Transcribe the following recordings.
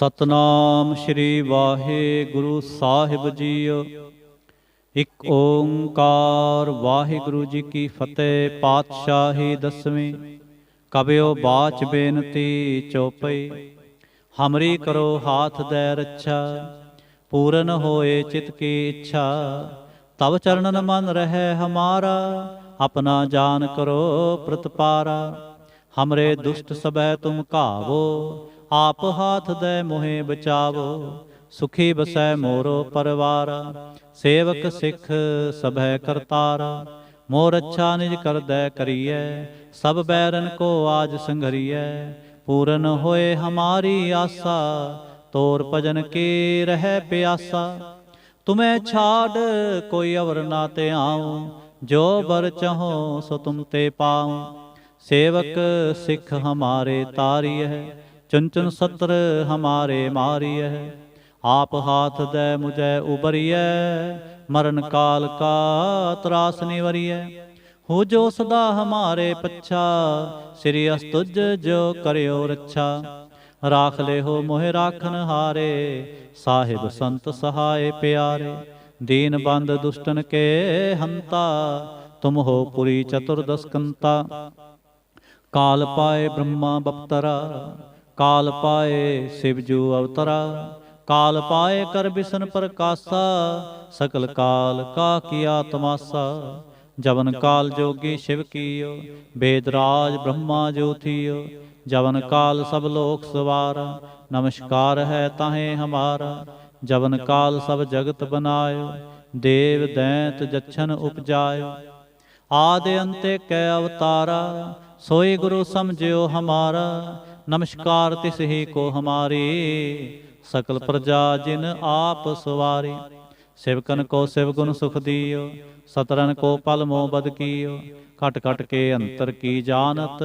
ਸਤਨਾਮ ਸ਼੍ਰੀ ਵਾਹਿਗੁਰੂ ਸਾਹਿਬ JIO. ਇੱਕ ਓੰਕਾਰ ਵਾਹਿਗੁਰੂ ਜੀ ਕੀ ਫਤਿਹ। ਪਾਤਸ਼ਾਹੀ ਦਸਵੀਂ। ਕਬਿਓ ਬਾਚ ਬੇਨਤੀ ਚੌਪਈ। ਹਮਰੀ ਕਰੋ ਹਾਥ ਦੈ ਰੱਛਾ, ਪੂਰਨ ਹੋਏ ਚਿਤ ਕੀ ਇੱਛਾ। ਤਬ ਚਰਨਨ ਮਨ ਰਹਿ ਹਮਾਰਾ, ਆਪਣਾ ਜਾਨ ਕਰੋ ਪ੍ਰਤਪਾਰਾ। ਹਮਰੇ ਦੁਸ਼ਟ ਸਭੈ ਤੁਮ ਘਾਵੋ, ਆਪ ਹਾਥ ਦੈ ਮੋਹਿ ਬਚਾਵੋ। ਸੁਖੀ ਬਸੈ ਮੋਰੋ ਪਰਵਾਰਾ, ਸੇਵਕ ਸਿੱਖ ਸਭੈ ਕਰਤਾਰਾ। ਮੋਰ ਅੱਛਾ ਨਿਜ ਕਰਦੈ ਕਰੀਐ, ਸਭ ਬੈਰਨ ਕੋ ਆਜ ਸੰਘਰੀਐ। ਪੂਰਨ ਹੋਏ ਹਮਾਰੀ ਆਸਾ, ਤੋਰ ਭਜਨ ਕੀ ਰਹਿ ਪਿਆਸਾ। ਤੁਮੈ ਛਾੜ ਕੋਈ ਅਵਰ ਨਾ ਤੇ ਆਉ, ਜੋ ਬਰ ਚਾਹੋ ਸੋ ਤੁਮ ਤੇ ਪਾਉ। ਸੇਵਕ ਸਿੱਖ ਹਮਾਰੇ ਤਾਰੀਐ, ਚੁਨ ਚੁਨ ਸਤਰ ਹਮਾਰੇ ਮਾਰੀਐ। ਆਪ ਹਾਥ ਦੈ ਮੁਝੈ ਉਬਰੀਐ, ਮਰਨ ਕਾਲ ਕਾ ਤਰਾਸ ਨਿਵਰੀਐ। ਹੋ ਜੋ ਸਦਾ ਹਮਾਰੇ ਪੱਛਾ, ਸ੍ਰੀ ਅਸਤੁਜ ਜੋ ਕਰਿਓ ਰੱਛਾ। ਰਾਖ ਲਿਹੋ ਮੋਹਿ ਰਾਖਨ ਹਾਰੇ, ਸਾਹਿਬ ਸੰਤ ਸਹਾਏ ਪਿਆਰੇ। ਦੀਨ ਬੰਦ ਦੁਸ਼ਟਨ ਕੇ ਹੰਤਾ, ਤੁਮ ਹੋ ਪੁਰੀ ਚਤੁਰਦਸ ਕੰਤਾ। ਕਾਲ ਪਾਏ ਬ੍ਰਹਮਾ ਬਪਤਰਾ, ਕਾਲ ਪਾਏ ਸਿਵਜੂ ਅਵਤਰਾ। ਕਾਲ ਪਾਏ ਕਰ ਬਿਸ਼ਨ ਪ੍ਰਕਾਸ਼ਾ, ਸਕਲ ਕਾਲ ਕਾ ਕੀਆ ਤਮਾਸਾ। ਜਵਨ ਕਾਲ ਜੋਗੀ ਸ਼ਿਵ ਕੀਓ, ਬੇਦ ਰਾਜ ਬ੍ਰਹਮਾ ਜੋ ਥੀਓ। ਜਵਨ ਕਾਲ ਸਭ ਲੋਕ ਸਵਾਰਾ, ਨਮਸਕਾਰ ਹੈ ਤਾਹੇ ਹਮਾਰਾ। ਜਵਨ ਕਾਲ ਸਭ ਜਗਤ ਬਨਾਇਓ, ਦੇਵ ਦੈਂਤ ਜਛਨ ਉਪਜਾਇਓ। ਆਦਿ ਅੰਤੇ ਕੈ ਅਵਤਾਰਾ, सोई गुरु समझियो हमारा। नमस्कार तिस ही को हमारी, सकल प्रजा जिन आप सवारी। सेवकन को शिव गुण सुख दियो, सतरन को पल मोह बद कियो। खट खट के अंतर की जानत,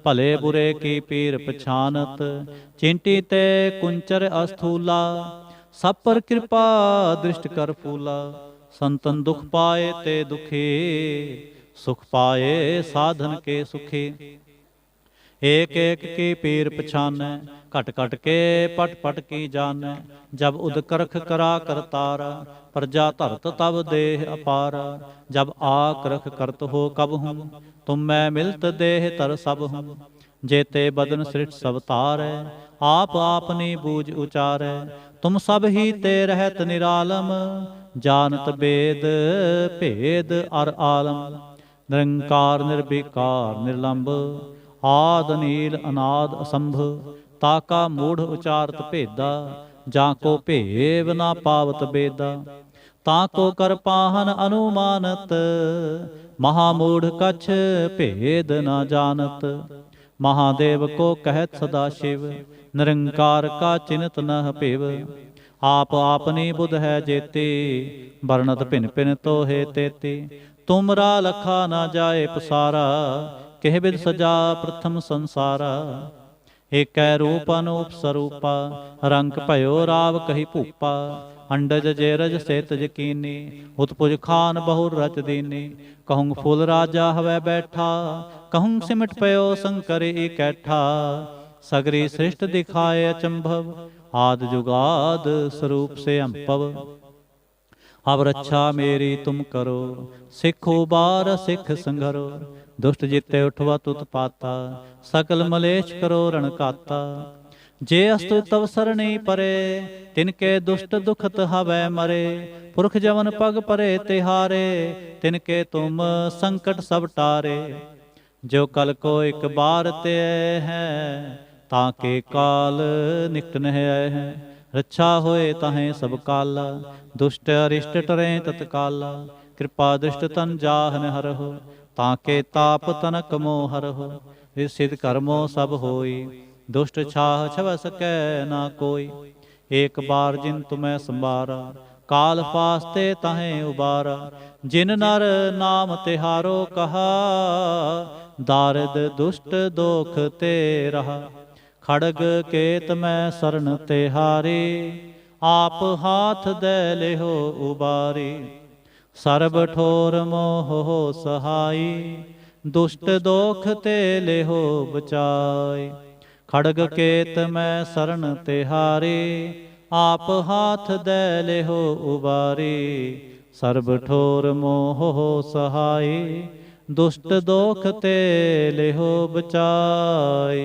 भले बुरे की पीर पछानत। चिंटी ते कुंचर अस्थूला, सब पर कृपा दृष्ट कर फूला। संतन दुख पाए ते दुखी, सुख पाए साधन के सुखी। एक एक की पीर पछानै, घट घट के पट पट की जानै। जब उद करख करा करतारा, प्रजा धरत तब देह अपारा। जब आकरख करत हो कब हूँ, तुम मैं मिलत देह तर सब हूँ। जेते बदन सृष्ट सब तारै, आप आपनी बूझ उचारै। तुम सब ही ते रहत निरालम, जानत बेद भेद अर आलम। निरंकार निर्विकार निर्लंब, आद नील अनाद असंभ। ताका मूढ़ उचारत भेदा, जाको भेव ना पावत बेदा। ताको कर पाहन अनुमानत, महामूढ़ कछ भेद न जानत। महादेव को कहत सदा शिव, निरंकार का चिन्हत न पिव। आप आपनी बुध है जेती, वर्णत भिन भिन तो हे तेती। तुमरा लखा ना जाए पसारा, केह बिद सजा प्रथम संसारा। एकै रूप अनूप स्वरूपा, रंग भयो राव कही भूपा। अंडज जेरज सेत यकीनी, उत्पुज खान बहुर रच दीनी। कहूँ फूल राजा हवै बैठा, कहूँ सिमट पयो शंकर इकैठा। सगरी सृष्ट दिखाए अचंभव, आद जुगाद स्वरूप से अंपव। अब रक्षा मेरी तुम करो, सिख उबार सिख संघरो। दुष्ट जिते उठवा तुत पाता, सकल मलेश करो रणकाता। जे अस्तु तव सरणी परे, तिनके दुष्ट दुखत हवै मरे। पुरख जवन पग परे तिहारे, तिनके तुम संकट सब टारे। जो कल को एक बार ते है, ताके काल निकट नह है। रक्षा होए ताहें सब काला, दुष्ट अरिष्ट टरें तत्काला। कृपा दृष्ट तन जाहन हरहो, ताके ताप तनक मोह हरहो। सिद्ध कर्मो सब होई, दुष्ट छाह छव सकै ना कोई। एक बार जिन तुम्हें संभारा, काल फास्ते ताहें उबारा। जिन नर नाम तिहारो कहा, दारिद दुष्ट दोख ते रहा। खड़ग केत मैं सरन तिहारी, आप हाथ दे लिहो उबारी। सर्ब ठोर मोह हो सहाई, दुष्ट दोख ते लिहो बचाई। खड़ग केत मैं शरण तिहारी, आप हाथ दे लेहो उबारी। सर्ब ठोर मोह हो सहाय, दुष्ट दोख ते लेहो बचाई।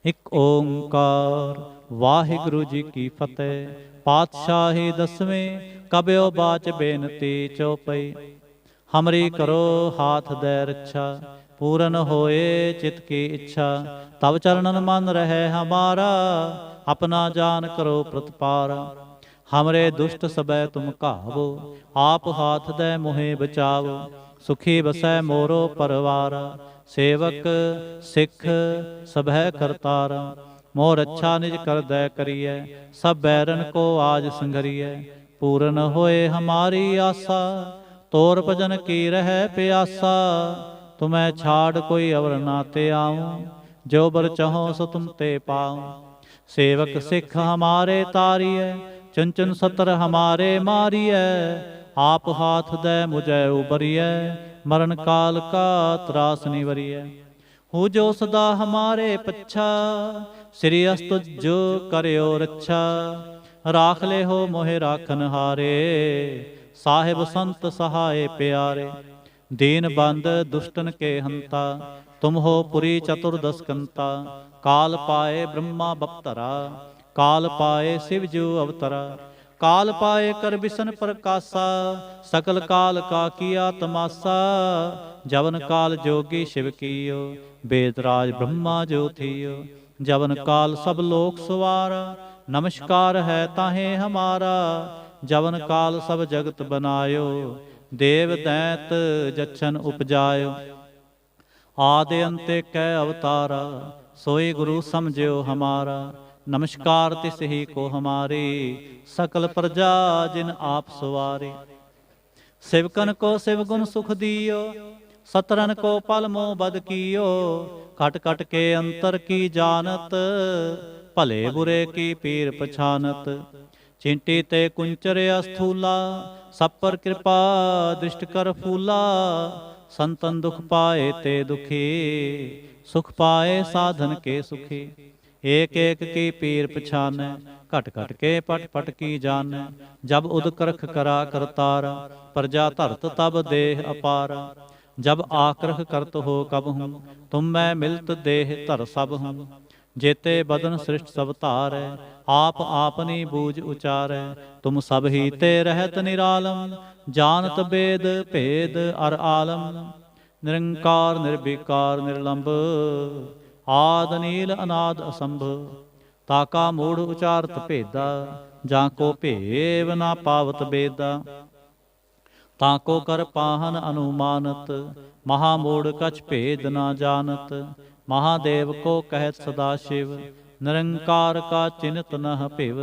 एक ओंकार वाहिगुरु जी की फतेह। पातशाही दसवें कब्यो बाच बेनती चौपई। हमरी करो हाथ दे रक्षा, पूरन होए चित की इच्छा। तब चरणन मन रहे हमारा, अपना जान करो प्रतिपारा। हमरे दुष्ट सबै तुम कावो, आप हाथ दे मुहे बचावो। सुखी बसै मोरो परवारा, सेवक सिख सबह करतारा। मोर अच्छा निज कर दै करिए, सब बैरन को आज संघरिए। पूरन होए हमारी आशा, तोर भजन की रह प्यासा। तुम्हें छाड़ कोई अवर ना ते आऊं, जो बर चहो सो तुम ते पाऊं। सेवक सिख हमारे तारिय, चंचन सतर हमारे मारिय। आप हाथ दे मुझे उबरिय, मरण काल का त्रास निवरिय। हो जो सदा हमारे पच्छा, श्री अस्त जो करियो रक्षा। राख ले हो मोहे राखन हारे, साहिब संत सहाय प्यारे। दीन बंद दुष्टन के हंता, तुम हो पुरी चतुर्दश कंता। काल पाए ब्रह्मा बप्तरा, काल पाए शिव जो अवतरा। काल पाए कर बिसन प्रकाशा, सकल काल का किया तमाशा। जवन काल जोगी शिव कियो, वेदराज ब्रह्मा जो थियो। जवन काल सब लोक सवारा, नमस्कार है ताहे हमारा। जवन काल सब जगत बनायो, देव दैत जच्छन उपजायो। आदि अंते कै अवतारा, सोई गुरु समझियो हमारा। नमस्कार तिस ही को हमारी, सकल प्रजा जिन आप सवारे। शिवकन को शिव गुण सुख दियो, सतरन को पल मोह बद कियो। खट खट के अंतर की जानत, भले बुरे की पीर पछानत। चिंटी ते कुंचर अस्थूला, सब पर कृपा दृष्ट कर फूला। संतन दुख पाए ते दुखी, सुख पाए साधन के सुखी। एक एक की पीर पछाने, घट घट के पट पट की जाने। जब उद करख करा करतारा, प्रजा धरत तब देह अपारा। जब आक्रह करत हो कब हूँ, तुम मैं मिलत देह धर सब हूँ। जेते बदन सृष्ट सब धारै, आप आपनी बूझ उचारै। तुम सब ही ते रहत निरालम, जानत बेद भेद अर आलम। निरंकार निर्विकार निर्लंब, आद नील अनाद असंभ। ताका मूढ़ उचारत भेदा, जाको भेव ना पावत बेदा। ताको कर पाहन अनुमानत, महामूढ़ कछ भेद ना जानत। महादेव को कहत सदा शिव, निरंकार का चिन्हत नह पिव।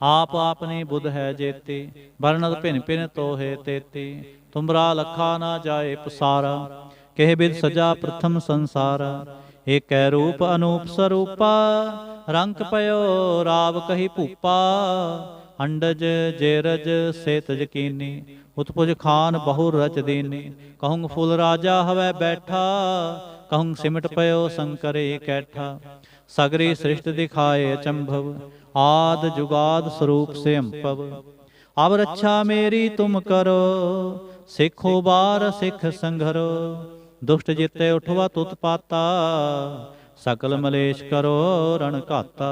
आप आपनी बुध है जेती, वर्णत भिन भिन तो है तेती। तुमरा लखा ना जाए पसारा, कह बिद सजा प्रथम संसारा। एक रूप अनूप स्वरूपा, रंक पयो राव कही भूपा। अंडज जेरज सेतज कीनी, उत्पुज खान बहुर रच दीनी। कहूँ फुल राजा हवै बैठा, कहूँ सिमट पयो शंकर कैठा। सगरी सृष्टि दिखाए अचंभव, आद जुगाद स्वरूप से अंपव। अब रक्षा मेरी तुम करो, सिखो बार सिख संघरो। दुष्ट जिते उठवा तुत पाता, सकल मलेश करो रण घाता।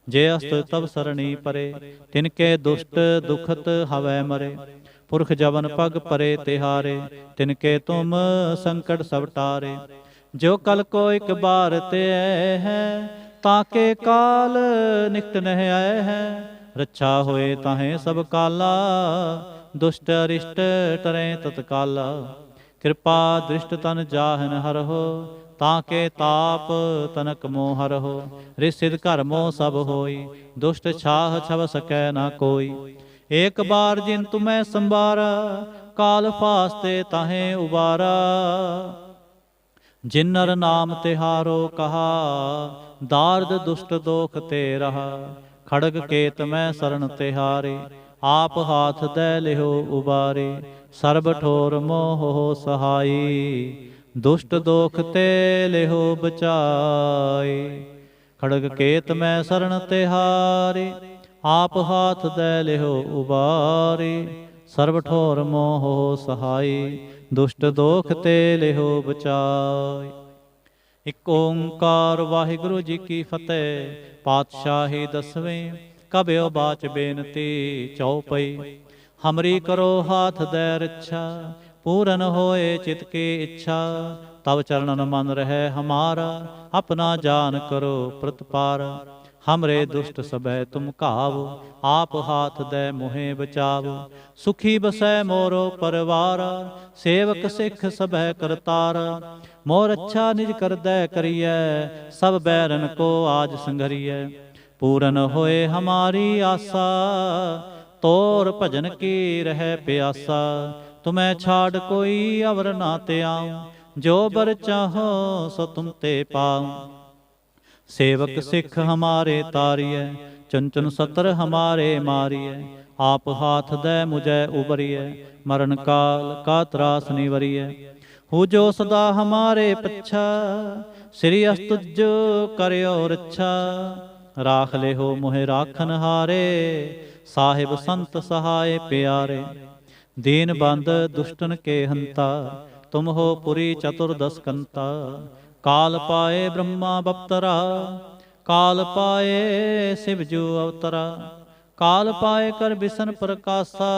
जे अस्त तब सरणी परे, तिनके दुष्ट दुखत हवै मरे। पुरख जवन पग परे तिहारे, तिनके तुम संकट सब टारे। जो कल को एक बार ते है, ताके काल निकट नह आए हैं। रक्षा होए ताहे सब काला, दुष्ट अरिष्ट टरें तत्काला। कृपा दृष्ट तन जाहन हरहो, ताके ताप तनक मोह हरहो। रिसिद घर मोह सब होई, दुष्ट छाह छव सकै ना कोई। एक बार जिन तुम्हें संबारा, काल फास्ते ताहे उबारा। जिन्नर नाम तिहारो कहा, दार्द दुष्ट दोख ते रहा। खड़ग केत मैं शरण तिहारे, आप हाथ दे लिहो उबारे। सर्ब ठोर मोह हो सहाई, दुष्ट दोख ते लेहो बचाए। खड़ग केत मैं शरण तिहारे, आप हाथ दे लेहो उबारे। सर्व ठोर मोह सहाय, दुष्ट दोख ते लेहो बचाए। इक ओंकार वाहिगुरु जी की फतेह। पातशाही दसवें कबियो बाच बेनती चौपई। हमरी करो हाथ दे रक्षा, पूरन होए चित की इच्छा। तब चरणन मन रहे हमारा, अपना जान करो प्रतिपार। हमरे दुष्ट सबे तुम कावो, आप हाथ दे मोहे बचावो। सुखी बसै मोरो परवारा, सेवक सिख सबे करतारा। मोर अच्छा निज कर दै करियै, सब बैरन को आज संघरियै। पूरन होए हमारी आशा, तोर भजन की रह प्यासा। तुम्हें छाड़ कोई अवर ना ते आऊं, जो बर चाहो सो तुम ते पाऊं। सेवक सिख हमारे तारिय, चुन चुन सतर हमारे मारिय। आप हाथ दे मुझे उबरिय, मरण काल का त्रास निवरिय। हु जो सदा हमारे पच्छा, श्री अस्तुज करियो रक्षा। राख ले हो मोहे राखन हारे, साहिब संत सहाय प्यारे। दीन बंद दुष्टन के हंता, तुम हो पुरी चतुर्दश कंता। काल पाए ब्रह्मा बप्तरा, काल पाए शिवजू अवतरा। काल पाए कर बिसन प्रकाशा,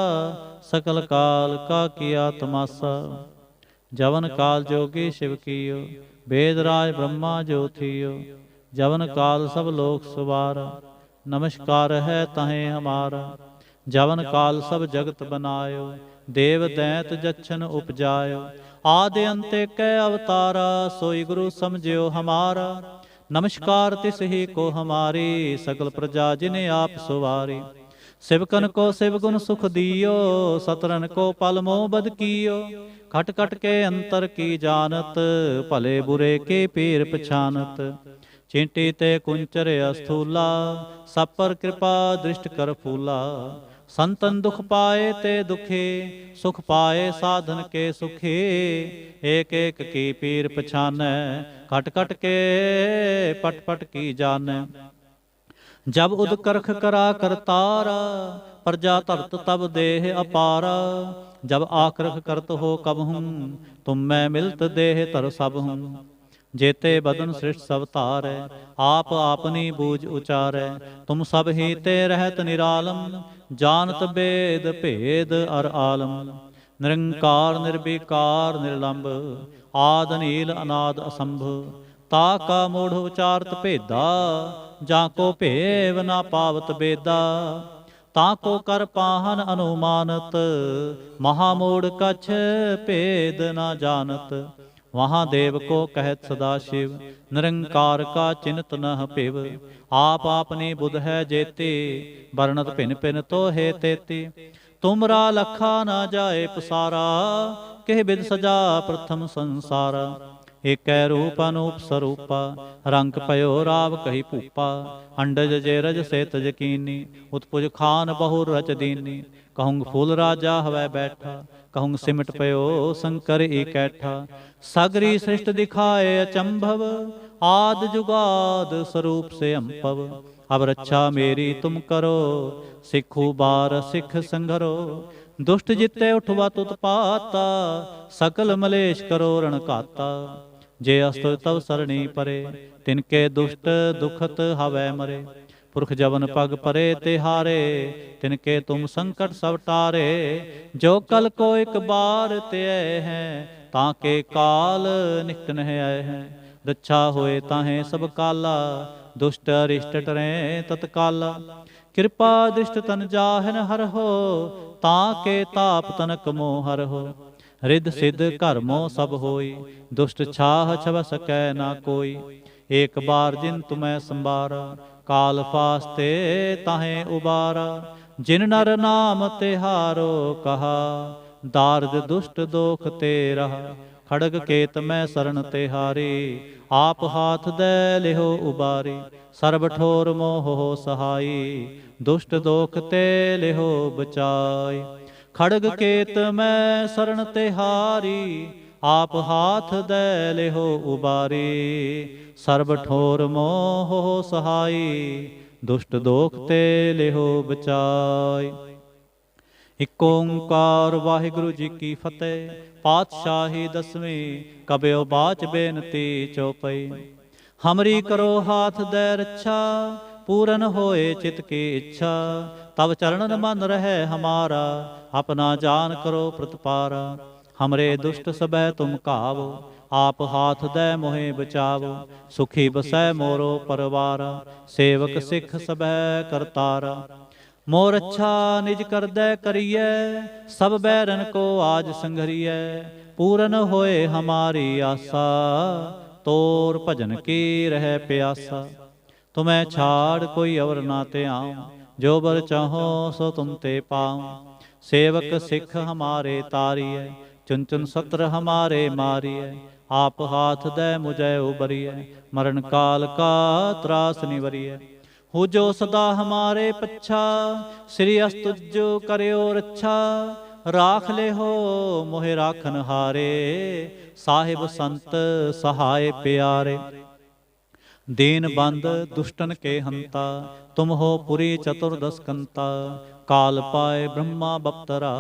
सकल काल का किया तमाशा। जवन काल जोगी शिव कियो, वेदराज ब्रह्मा जो थियो। जवन काल सब लोक सुवारा, नमस्कार है तहें हमारा। जवन काल सब जगत बनायो, देव दैत जच्छन उपजायो। आदि अंते कै अवतारा, सोई गुरु समझियो हमारा। नमस्कार तिस ही को हमारी, सकल प्रजा जिने आप सुवारी। शिवकन को शिव गुण सुख दियो, सतरन को पल मोह बद कियो। खट खट के अंतर की जानत, भले बुरे के पीर पछानत। चींटी ते कुंचर अस्थूला, सब पर कृपा दृष्ट कर फूला। संतन दुख पाए ते दुखे, सुख पाए साधन के सुखे। एक एक की पीर पछानै, खट खट के पट पट की जानै। जब उद करख करा करतारा, प्रजा धरत तब देह अपारा। जब आक्रख करत हो कबहूँ, तुम मैं मिलत देह तर सब हूँ। जेते बदन सृष्ट सब तारै, आप आपनी बूझ उचारै। तुम सब ही ते रहत निरालम, जानत बेद भेद अर आलम। निरंकार निर्विकार निर्लंब, आद नील अनाद असंभ। ताका मूढ़ उचारत भेदा, जाको भेव ना पावत बेदा। ताको कर पाहन अनुमानत, महामूढ़ कछ भेद ना जानत। महादेव को कहत सदाशिव, निरंकार का चिन्त न पिव। आप आपनी बुध है जेते, वर्णत भिन भिन तो हे तेते। तुमरा लखा न जाए पसारा, किह बिद सजा प्रथम संसारा। एक रूप अनूप स्वरूपा, रंग पयो राव कही भूपा। अंडज जे रज से तज कीनी, उत्पुज खान बहु रच दीनी। कहूँ फूल राजा हवै बैठा, कहूँ सिमट पयो शंकर इकैठा। सगरी सृष्ट दिखाए अचंभव, आद जुगाद स्वरूप से अम्पव। अब रक्षा मेरी तुम करो, सिखु बार सिख संघरो। दुष्ट जिते उठवा उत्पाता, सकल मलेश करो रण घाता। जे अस्तुर तव सरणी परे, तिनके दुष्ट दुखत हवै मरे। पुरख जवन पग परे तिहारे, तिनके तुम संकट सब टारे। जो कल को एक बार त्याए हैं, ताके काल निकट न आए हैं। रक्षा होए ताहें सब काला, दुष्ट अरिष्ट टरें तत्काला। कृपा दृष्ट तन जाहन हर हो, ताके ताप तनक मोह हर हो। रिद सिद्ध घर मोह सब होई, दुष्ट छाह छव सकै ना कोई। एक बार जिन तुम्हें संबारा, काल फास्ते ताहें उबारा। जिन नर नाम तिहारो कहा, दार्द दुष्ट दोख ते रहा। खड़ग केत मैं शरण तिहारी, आप हाथ दे लिहो उबारी। सर्ब ठोर मोह हो सहाई, दुष्ट दोख ते लिहो बचाई। खड़ग केत मैं शरण तिहारी, आप हाथ दे लेहो उबारी। सर्ब ठोर मोह सहाई, दुष्ट दोख ते लेहो बचाई। इक ओंकार वाहिगुरु जी की फतेह। पातशाही दसवीं कबयो बाच बेनती चौपई। हमरी करो हाथ दे रक्षा, पूरन होए चित की इच्छा। तब चरणन मन रहे हमारा, अपना जान करो प्रतिपारा। हमरे दुष्ट सबह तुम कावो, आप हाथ दे मोहे बचावो। सुखी बसै मोरो परवारा, सेवक सिख सबह करतारा। मोर अच्छा निज कर दे करिए, सब बैरन को आज संघरिए। पूरन होए हमारी आशा, तोर भजन की रह प्यासा। तुम्हें छाड़ कोई अवर ना ते आऊं, जो बर चाहो सो तुम ते पाऊं। सेवक सिख हमारे तारिय, चुन चुन सत्र हमारे मारिय। आप हाथ दे मुझे उबरिय, मरण काल का त्रास निवरिय। हो जो सदा हमारे पच्छा, श्री अस्तुजो करयो रक्षा। राख ले हो मोहे राखन हारे, साहिब संत सहाय प्यारे। दीन बंद दुष्टन के हंता, तुम हो पुरी चतुर्दश कंता। काल पाए ब्रह्मा बप्तरा,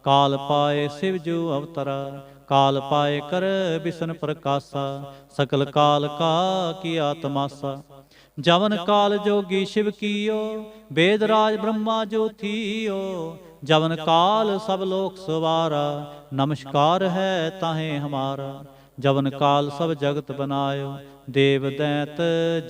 काल पाए शिवजू अवतरा। काल पाए कर बिसन प्रकाशा, सकल काल का किया तमाशा। जवन काल जोगी शिव कियो, वेदराज ब्रह्मा जो थियो। जवन काल सब लोक सवारा, नमस्कार है ताहे हमारा। जवन काल सब जगत बनायो, देव दैत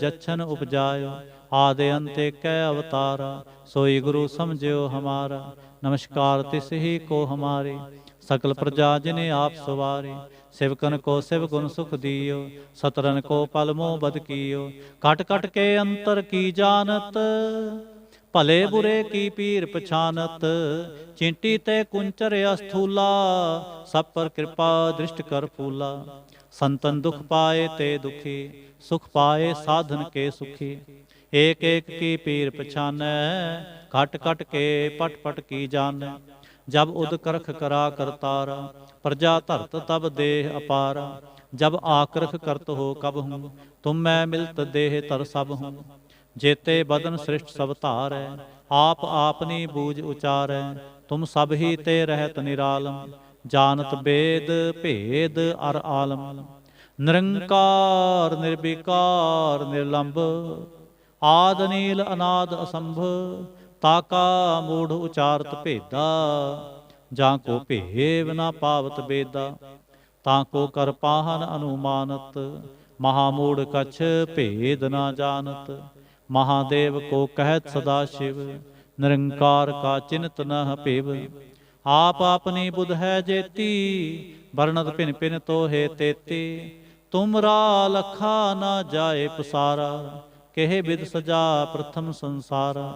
जच्छन उपजायो। आदि अंत कै अवतारा, सोई गुरु समझो हमारा। नमस्कार तिस ही को हमारे, सकल प्रजा जिने आप सवारे। सेवकन को शिव गुण सुख दियो, सतरन को पल मोह बद कियो। कट कट के अंतर की जानत, भले बुरे की पीर पछानत। चिंटी ते कुंचर अस्थूला, सब पर कृपा दृष्ट कर फूला। संतन दुख पाए ते दुखी, सुख पाए साधन के सुखी। एक एक की पीर पछानै, घट घट के पट पट की जानै। जब उद करख करा करतारा, प्रजा धरत तब देह अपारा। जब आकृख करत हो कब हूँ, तुम मैं मिलत देह तर सब हूँ। जेते बदन सृष्ट सब धारै, आप आपनी बूझ उचारै। तुम सब ही ते रहत निरालम, जानत वेद भेद अर आलम। निरंकार निर्विकार निर्लंब, आद नील अनाद असंभ। ताका मूढ़ उचारत भेदा, जाको भेव ना पावत बेदा। ताको कर पाहन अनुमानत, महामूढ़ कछ भेद ना जानत। महादेव को कहत सदा शिव, निरंकार का चिन्त न पिव। आप अपनी बुध है जेती, वर्णत पिन पिन तो हे तेती। तुमरा लखा न जाए पसारा, कहे विद सजा प्रथम संसारा।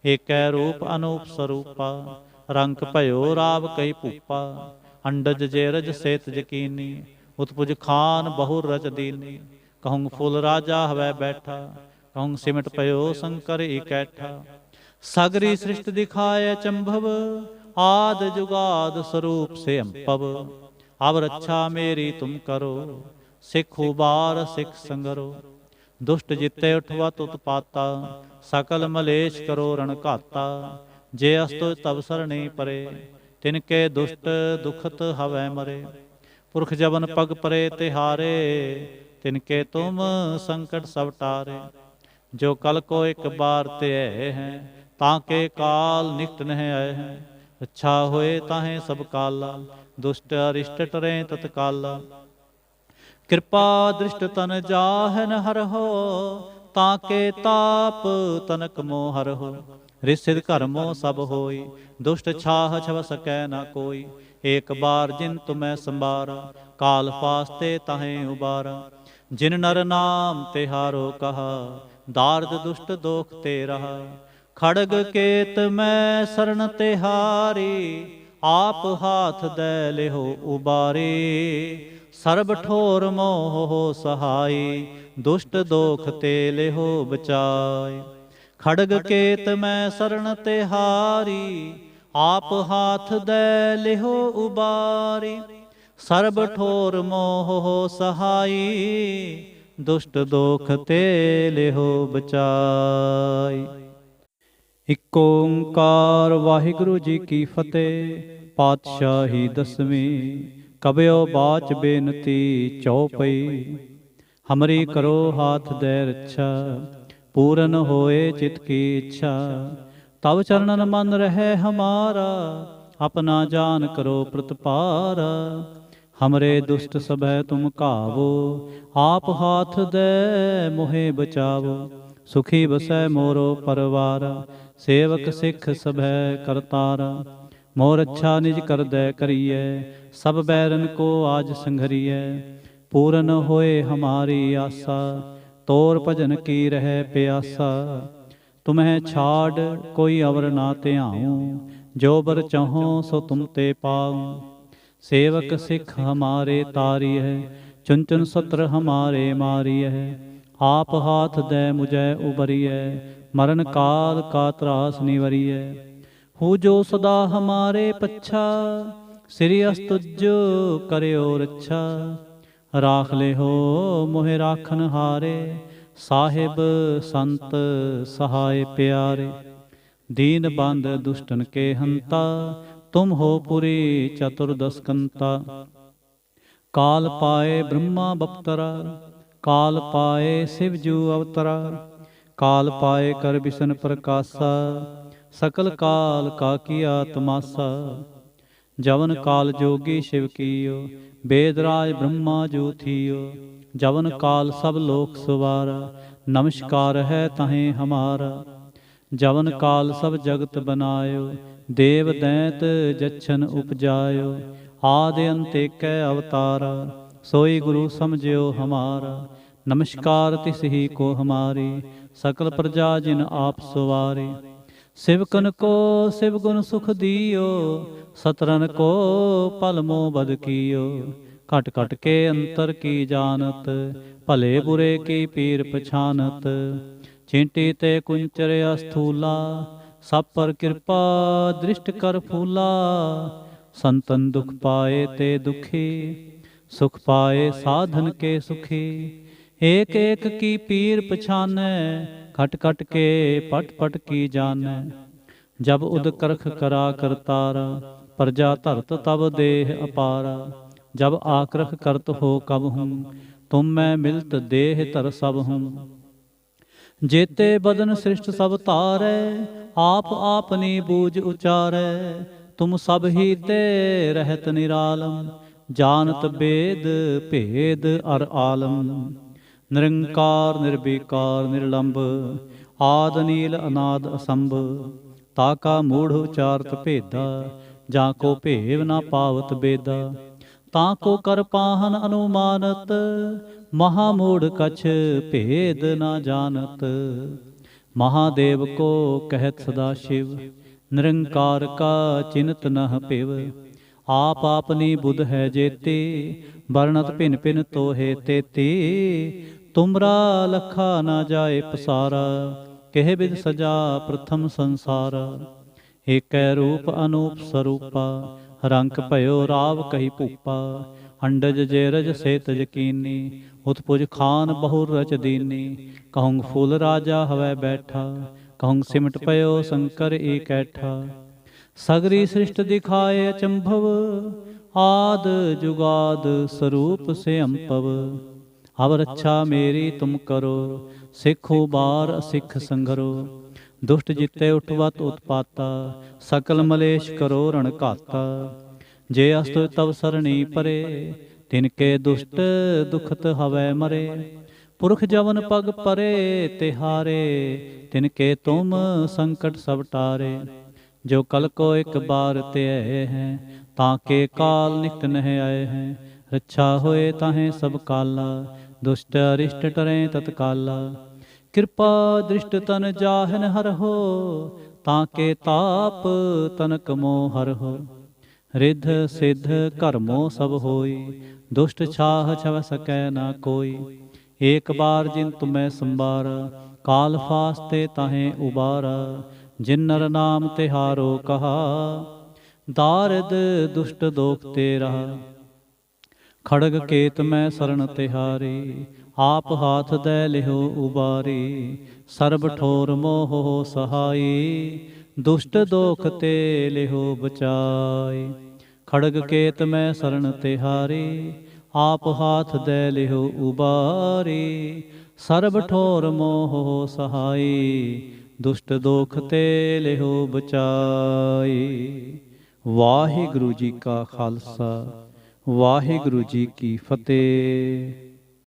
एक रूप अनूप स्वरूपा, रंक भयो राव कई भूपा। अंडज जेरज सेत यकीनी, उत्पुज खान बहुर रच दीनी। कहूँ फुल राजा हवै बैठा, कहूँ सिमट पयो शंकर इकैठा। सगरी सृष्टि दिखाए चंभव, आद जुगाद स्वरूप से अंपव। अब रक्षा मेरी तुम करो, सिख उबार सिख संगरो। दुष्ट जिते उठवत उत्पाता, सकल मलेश करो रण घाता। जे अस्तु तब सरणी परे, तिनके दुष्ट दुखत हवै मरे। पुरख जबन पग परे तिहारे, तिनके तुम संकट सब टारे। जो कल को एक बार ते हैं, ताके काल निकट नह आए हैं। अच्छा होए ताहें सब काला, दुष्ट अरिष्ट टरें तत्काला। कृपा दृष्ट तन जाहन हर हो, ताके ताप तनक मोह हर हो। रिसिद कर्मो सब होई, दुष्ट छाह छव सकै न कोई। एक बार जिन तुम्हें संबारा, काल फास्ते ताहें उबारा। जिन नर नाम तिहारो कहा, दार्द दुष्ट दोख ते रहा। खड़ग केत मैं शरण तिहारी, आप हाथ दे लेहो उबारी। सर्ब ठोर मोह हो सहाई, दुष्ट दोख ते लेहो बचाई। खड़ग केत मैं शरण तिहारी, आप हाथ दे लेहो उबारी। ਸਰਬ ਠੋਰ ਮੋਹ ਸਹਾਈ, ਦੁਸ਼ਟ ਦੋਖ ਤੇ ਲਿਹੋ ਬਚਾਈ। ਇਕ ਓੰਕਾਰ ਵਾਹਿਗੁਰੂ ਜੀ ਕੀ ਫਤਿਹ। ਪਾਤਸ਼ਾਹੀ ਦਸਵੀਂ ਕਬਿਓ ਬਾਚ ਬੇਨਤੀ ਚਉਪਈ। ਹਮਰੀ ਕਰੋ ਹਾਥ ਦੇ ਰੱਛਾ, ਪੂਰਨ ਹੋਏ ਚਿਤ ਕੀ ਇੱਛਾ। ਤਵ ਚਰਨਨ ਮਨ ਰਹਿ ਹਮਾਰਾ, ਆਪਣਾ ਜਾਨ ਕਰੋ ਪ੍ਰਤਪਾਰਾ। ਹਮਰੇ ਦੁਸ਼ਟ ਸਭੈ ਤੁਮ ਘਾਵੋ, ਆਪ ਹਾਥ ਦੇ ਮੋਹਿ ਬਚਾਵੋ। ਸੁਖੀ ਬਸੈ ਮੋਰੋ ਪਰਵਾਰਾ, ਸੇਵਕ ਸਿੱਖ ਸਭੈ ਕਰਤਾਰਾ। ਮੋਰ ਅੱਛਾ ਨਿਜ ਕਰਦੈ ਕਰੀਐ, ਸਭ ਬੈਰਨ ਕੋ ਆਜ ਸੰਘਰੀਐ। ਪੂਰਨ ਹੋਏ ਹਮਾਰੀ ਆਸਾ, ਤੋਰ ਭਜਨ ਕੀ ਰਹਿ ਪਿਆਸਾ। ਤੁਮਹਿ ਛਾੜ ਕੋਈ ਅਵਰ ਨਾ ਧਿਆਉ, ਜੋ ਬਰ ਚਾਹੋ ਸੋ ਤੁਮ ਤੇ ਪਾਉ। ਸੇਵਕ ਸਿੱਖ ਹਮਾਰੇ ਤਾਰੀਐ, ਚੁਨ ਚੁਨ ਸਤਰ ਹਮਾਰੇ ਮਾਰੀਐ। ਆਪ ਹਾਥ ਦੇ ਮੁਝੈ ਉਬਰੀਐ, ਮਰਨ ਕਾਲ ਕਾ ਤਰਾਸ ਨਿਵਰੀਐ। ਹੋ ਜੋ ਸਦਾ ਹਮਾਰੇ ਪੱਛਾ, ਸ੍ਰੀ ਅਸਤੁਜ ਕਰਿਓ ਰੱਛਾ। ਰਾਖ ਲਿਹੋ ਮੋਹਿ ਰਾਖਨ ਹਾਰੇ, ਸਾਹਿਬ ਸੰਤ ਸਹਾਇ ਪਿਆਰੇ। ਦੀਨ ਬੰਦ ਦੁਸ਼ਟਨ ਕੇ ਹੰਤਾ, ਤੁਮ ਹੋ ਪੁਰੀ ਚਤੁਰਦਸ ਕੰਤਾ। ਕਾਲ ਪਾਏ ਬ੍ਰਹਮਾ ਬਪਤਰਾ, ਕਾਲ ਪਾਏ ਸਿਵ ਜੂ ਅਵਤਰਾ। ਕਾਲ ਪਾਏ ਕਰ ਬਿਸ਼ਨ ਪ੍ਰਕਾਸ਼ਾ, ਸਕਲ ਕਾਲ ਕਾ ਕੀਆ ਤਮਾਸਾ। ਜਵਨ ਕਾਲ ਜੋਗੀ शिव कीयो, बेदराज ब्रह्मा जो थियो। जवन काल सब लोक सवारा, नमस्कार है तहें हमारा। जवन काल सब जगत बनायो, देव दैत जच्छन उपजायो। आदि अंत एकै अवतारा, सोई गुरु समझियो हमारा। नमस्कार तिस ही को हमारी, सकल प्रजा जिन आप सवारे। सिवकन को शिव गुण सुख दियो, सतरन को पल मोह बद कियो। घट घट के अंतर की जानत, भले बुरे की पीर पछानत। चींटी ते कुंचर अस्थूला, सब पर कृपा दृष्ट कर फूला। संतन दुख पाए ते दुखी, सुख पाए साधन के सुखी। एक एक की पीर पछानै, खट खट के पट पट की जानै। जब उद करख करा करतारा, प्रजा धरत तब देह अपारा। जब आक्रख करत हो कब हूँ, तुम मैं मिलत देह धर सब हूँ। जेते बदन सृष्ट सब तारै, आप आपनी बूझ उचारै। तुम सब ही ते रहत निरालम, जानत बेद भेद अर आलम। निरंकार निर्विकार निर्लंब, आद नील अनाद असंभ। ताका मूढ़ उचारत भेदा, जाको भेव ना पावत बेदा। ताको कर पाहन अनुमानत, महामूढ़ कछ भेद ना जानत। महादेव को कहत सदा शिव, निरंकार का चिन्त नह पिव। आप आपनी बुध है जेती, वर्णत भिन भिन तोहे तेती। तुमरा लखा ना जाए पसारा, कह बिद सजा प्रथम संसारा। एक रूप अनूप स्वरूपा, रंक भयो राव कही भूपा। अंडज जेरज सेत यकीनी, उत्पुज खान बहुर रच दीनी। कहूँ फूल राजा हवै बैठा, कहूँ सिमट पयो शंकर एकैठा। सगरी सृष्ट दिखाए अचंभव, आद जुगाद स्वरूप से अंपव। अब रक्षा मेरी तुम करो, सिखो बार असिख संघरो। दुष्ट जिते उठवत उत्पाता, सकल मलेश करो रण घाता। जे अस्तु तव सरणी परे, तिनके दुष्ट दुखत हवै मरे। पुरख जवन पग परे तिहारे, तिनके तुम संकट सब टारे। जो कल को एक बार त्याए हैं, ताके काल निकट नह आए हैं। रक्षा होए ताहें सब काला, दुष्ट अरिष्ट टरें तत्काला। कृपा दृष्ट तन जाहन हर हो, ताके ताप तनक मोह हर हो। रिद्ध सिद्ध कर्मो सब होई, दुष्ट छाह छव सकै ना कोई। एक बार जिन तुम्हें संबारा, काल फास्ते ताहें उबारा। जिन नर नाम तिहारो कहा, दारद दुष्ट दोख ते रहा। ਖੜਗ ਕੇਤ ਮੈਂ ਸਰਣ ਤਿਹਾਰੀ, ਆਪ ਹਾਥ ਦੈ ਲਿਹੁ ਉਬਾਰੀ। ਸਰਬ ਠੋਰ ਮੋਹ ਸਹਾਈ, ਦੁਸ਼ਟ ਦੋਖ ਤੇ ਲਿਹੁ ਬਚਾਈ। ਖੜਗ ਕੇਤ ਮੈਂ ਸਰਣ ਤਿਹਾਰੀ, ਆਪ ਹਾਥ ਦੈ ਲਿਹੁ ਉਬਾਰੀ। ਸਰਬ ਠੋਰ ਮੋਹ ਸਹਾਈ, ਦੁਸ਼ਟ ਦੋਖ ਤੇ ਲਿਹੁ ਬਚਾਈ। ਵਾਹਿਗੁਰੂ ਜੀ ਕਾ ਖਾਲਸਾ, ਵਾਹਿਗੁਰੂ ਜੀ ਕੀ ਫਤਿਹ।